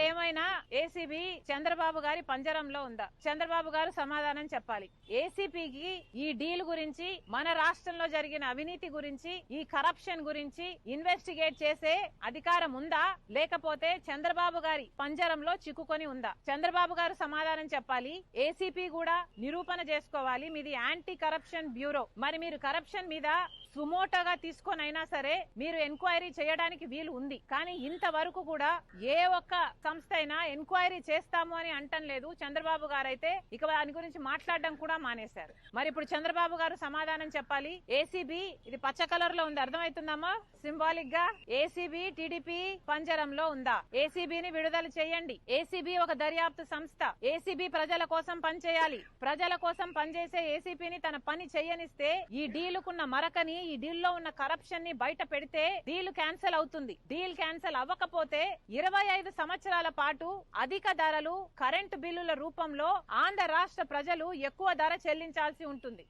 ఏమైనా ఏసీబీ చంద్రబాబు గారి పంజరంలో ఉందా? చంద్రబాబు గారు సమాధానం చెప్పాలి. ఏసీపీకి ఈ డీల్ గురించి, మన రాష్ట్రంలో జరిగిన అవినీతి గురించి, ఈ కరప్షన్ గురించి ఇన్వెస్టిగేట్ చేసే అధికారం ఉందా, లేకపోతే చంద్రబాబు గారి పంజరంలో చిక్కుకొని ఉందా? చంద్రబాబు గారు సమాధానం చెప్పాలి. ఏసీపీ కూడా నిరూపణ చేసుకోవాలి. మీది యాంటీ కరప్షన్ బ్యూరో. మరి మీరు కరప్షన్ మీద సుమోటోగా తీసుకొనైనా సరే మీరు ఎంక్వైరీ చేయడానికి వీలు ఉంది. కానీ ఇంతవరకు కూడా ఏ ఒక్క సంస్థ అయినా ఎంక్వైరీ చేస్తాము అని అంటం లేదు. చంద్రబాబు గారు అయితే ఇక దాని గురించి మాట్లాడడం కూడా మానేశారు. మరి ఇప్పుడు చంద్రబాబు గారు సమాధానం చెప్పాలి. ఏసీబీ ఇది పచ్చ కలర్ లో ఉంది, అర్థమవుతుందమ్మా? సింబాలిక్ గా ఏసీబీ టీడీపీ పంజరంలో ఉందా? ఏసీబీని విడుదల చేయండి. ఏసీబీ ఒక దర్యాప్తు సంస్థ. ఏసీబీ ప్రజల కోసం పనిచేయాలి. ప్రజల కోసం పనిచేసే ఏసీబీని తన పని చేయనిస్తే ఈ డీలుకున్న మరకని, ఈ డీల్ లో ఉన్న కరప్షన్ ని బయట పెడితే డీల్ క్యాన్సిల్ అవుతుంది. డీల్ క్యాన్సిల్ అవ్వకపోతే 25 సంవత్సరాల పాటు అధిక ధరలు, కరెంటు బిల్లుల రూపంలో ఆంధ్ర రాష్ట్ర ప్రజలు ఎక్కువ ధర చెల్లించాల్సి ఉంటుంది.